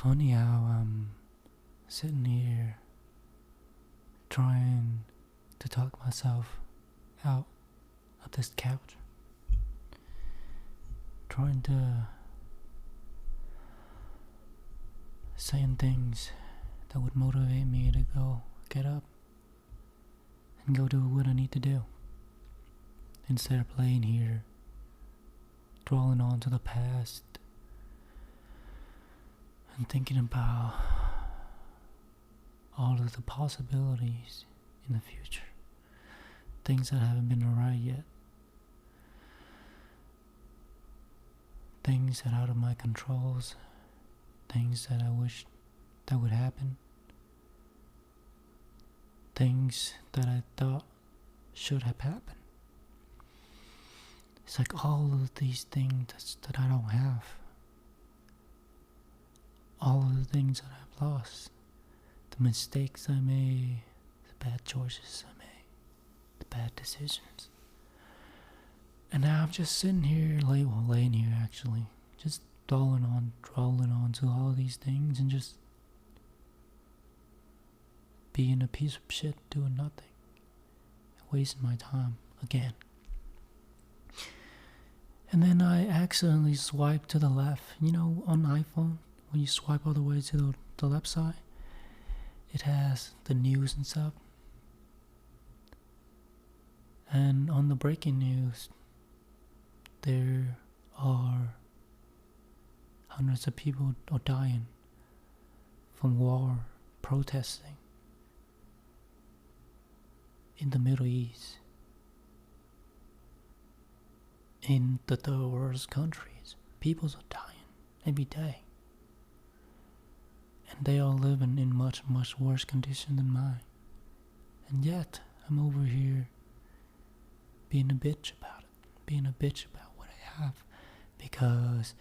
funny how I'm sitting here trying to talk myself out of this couch, trying to saying things that would motivate me to go get up and go do what I need to do, instead of playing here dwelling on to the past and thinking about all of the possibilities in the future, things that haven't been alright yet, things that are out of my controls, things that I wish that would happen, things that I thought should have happened. It's like all of these things that I don't have, all of the things that I've lost, the mistakes I made, the bad choices I made, the bad decisions. And now I'm just sitting here, laying here actually, just dwelling on to all these things and just being a piece of shit, doing nothing, wasting my time again. And then I accidentally swiped to the left. You know, on iPhone, when you swipe all the way to the left side, it has the news and stuff. And on the breaking news, there are hundreds of people are dying from war, protesting in the Middle East, in the third world countries. People are dying every day, and they all living in much, much worse condition than mine. And yet, I'm over here being a bitch about what I have, because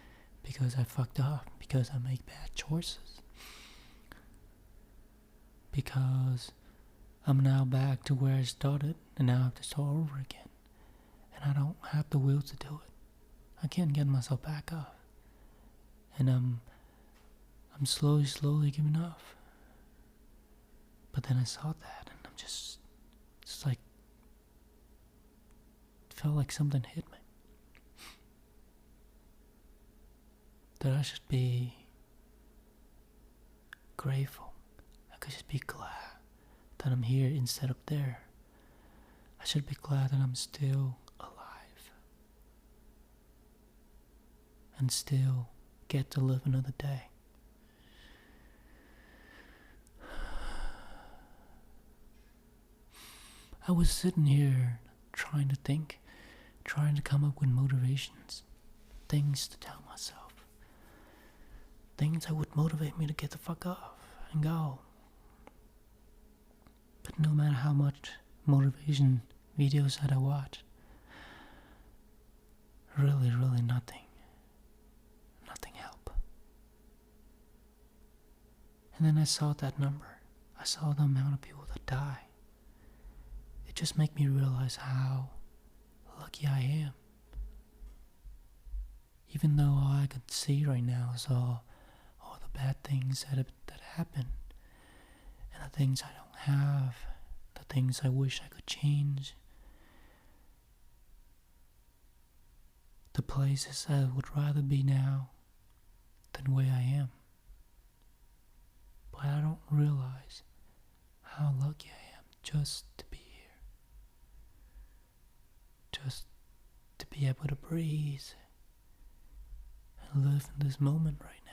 I fucked up, because I make bad choices, because I'm now back to where I started, and now I have to start over again, and I don't have the will to do it. I can't get myself back up, and I'm slowly giving up. But then I saw that, and I'm just like, it felt like something hit me. That I should be grateful. I could just be glad that I'm here instead of there. I should be glad that I'm still alive and still get to live another day. I was sitting here trying to think, trying to come up with motivations, things to tell myself, things that would motivate me to get the fuck up and go. But no matter how much motivation videos that I watch, really nothing help. And then I saw that number. I saw the amount of people that die. It just made me realize how lucky I am. Even though all I could see right now is all the bad things that happen, and the things I don't have, the things I wish I could change, the places I would rather be now than where I am. But I don't realize how lucky I am just to be here, just to be able to breathe and live in this moment right now.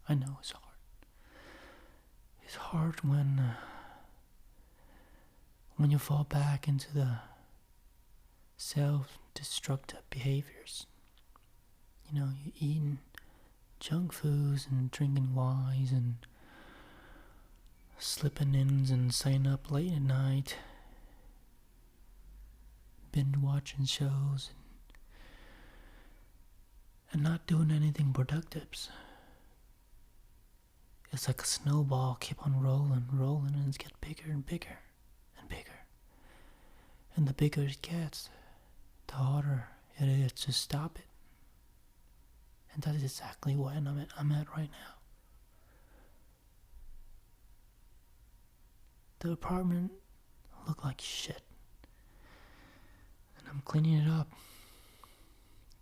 I know it's hard. It's hard when you fall back into the self-destructive behaviors. You know, you're eating junk foods and drinking wines and slipping in and staying up late at night, binge watching shows, and not doing anything productive. It's like a snowball, keep on rolling, and it gets bigger and bigger and bigger. And the bigger it gets, the harder it is to stop it. And that is exactly where I'm at right now. The apartment looked like shit. And I'm cleaning it up.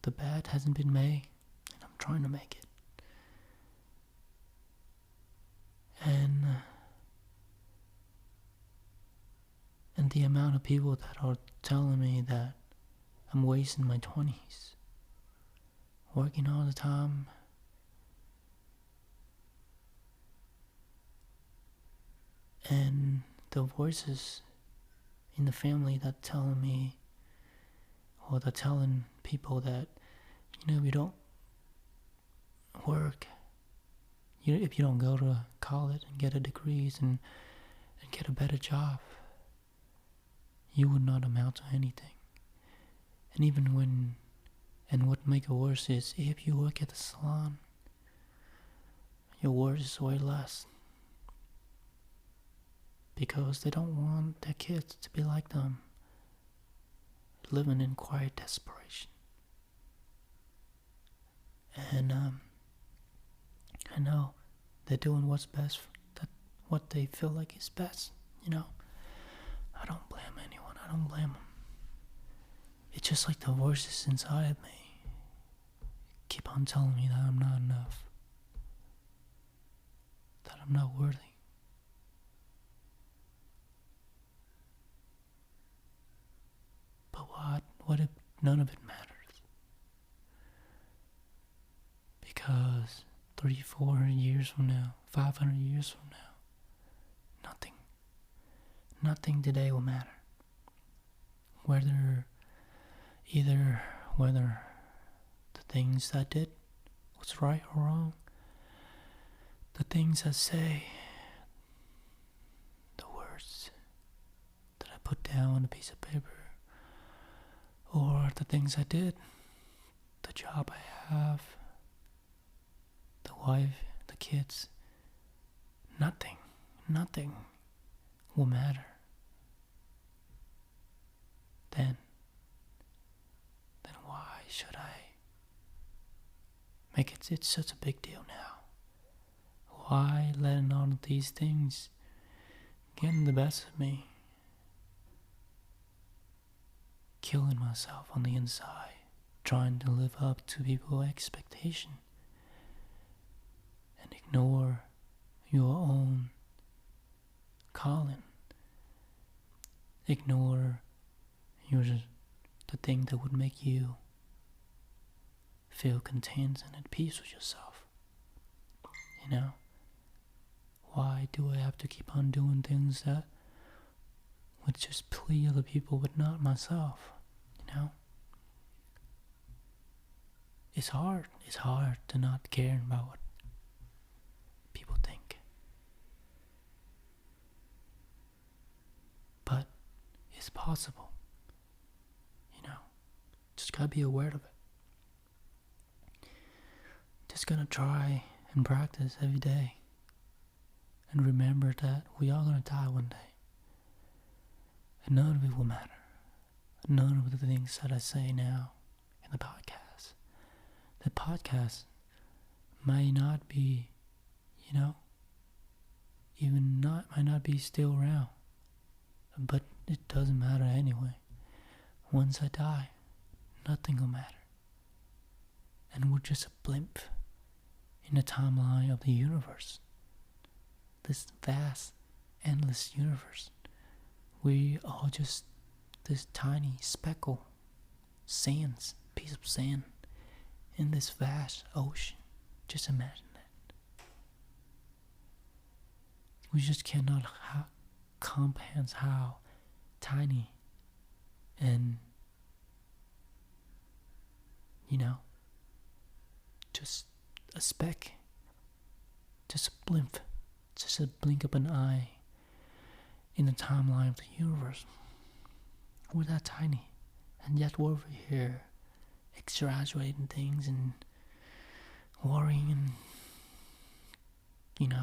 The bed hasn't been made, and I'm trying to make it. And the amount of people that are telling me that I'm wasting my 20s, working all the time, and the voices in the family that telling me, or that telling people that, you don't work, if you don't go to college and get a degrees and get a better job, you would not amount to anything. And what make it worse is if you work at the salon, your worth is way less. Because they don't want their kids to be like them, living in quiet desperation. And I know they're doing what's best, what they feel like is best, I don't blame anyone, I don't blame them. It's just like the voices inside of me keep on telling me that I'm not enough, that I'm not worthy. But what if none of it matters? Because 300-400 years from now, 500 years from now, nothing today will matter. Whether the things I did was right or wrong, the things I say, the words that I put down on a piece of paper, or the things I did, the job I have, the wife, the kids, nothing will matter. Then why should I make it such a big deal now? Why letting all of these things getting the best of me? Killing myself on the inside, trying to live up to people's expectation and ignore your own calling. Ignore the thing that would make you feel content and at peace with yourself. Why do I have to keep on doing things that would just please other people but not myself? It's hard to not care about what people think. But it's possible. Just gotta be aware of it. Just gonna try and practice every day. And remember that we are gonna die one day. And none of it will matter. None of the things that I say now in the podcast. The podcast might not be, might not be still around. But it doesn't matter anyway. Once I die, nothing will matter. And we're just a blimp in the timeline of the universe. This vast, endless universe. We are just this tiny speckle, piece of sand in this vast ocean. Just imagine that. We just cannot comprehend how tiny and just a speck, just a blimp, just a blink of an eye in the timeline of the universe. We're that tiny, and yet we're over here exaggerating things and worrying and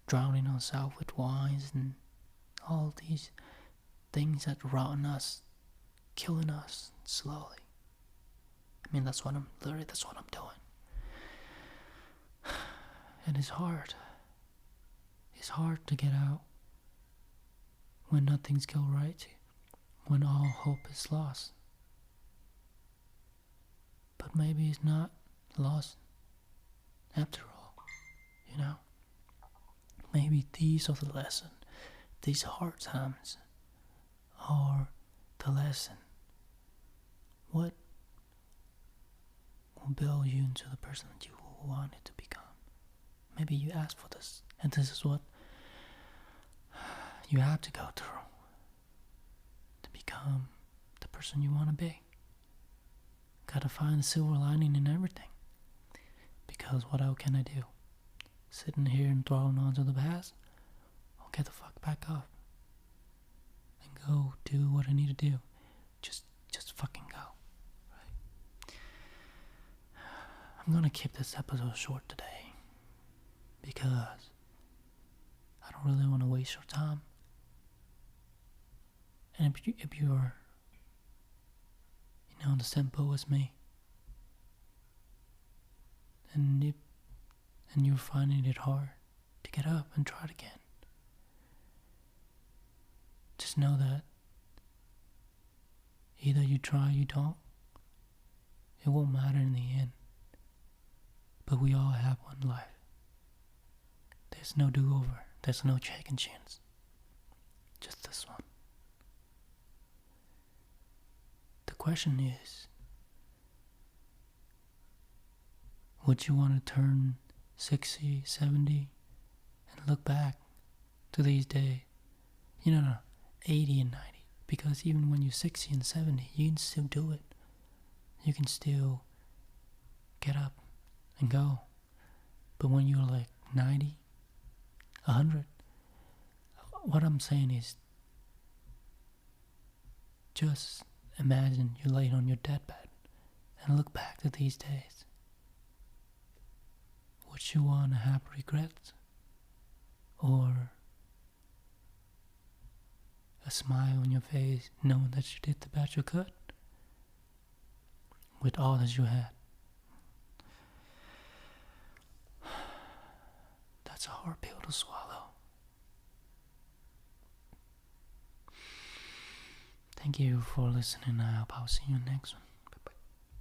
drowning ourselves with wines and all these things that rotten us killing us slowly. I mean, that's what I'm doing. And it's hard. It's hard to get out when nothing's go right, when all hope is lost. But maybe it's not lost after all, you know? Maybe these are the lesson. These hard times are the lesson. What will build you into the person that you wanted to become? Maybe you asked for this, and this is what you have to go through to become the person you want to be. Gotta find the silver lining in everything. Because what else can I do? Sitting here and throwing on to the past? I'll get the fuck back up and go do what I need to do. Just fucking go. Right? I'm gonna keep this episode short today because I don't really want to waste your time. And if you're on the same boat as me, and you're finding it hard to get up and try it again, just know that either you try or you don't. It won't matter in the end. But we all have one life. There's no do-over. There's no second chance. Just this one. The question is, would you want to turn 60, 70 and look back to these days? 80 and 90. Because even when you're 60 and 70, you can still do it. You can still get up and go. But when you're like 90, 100, what I'm saying is, just imagine you laid on your deathbed and look back to these days. Would you want to have regrets? Or a smile on your face knowing that you did the best you could with all that you had? That's a hard pill to swallow. Thank you for listening. I hope I'll see you next one.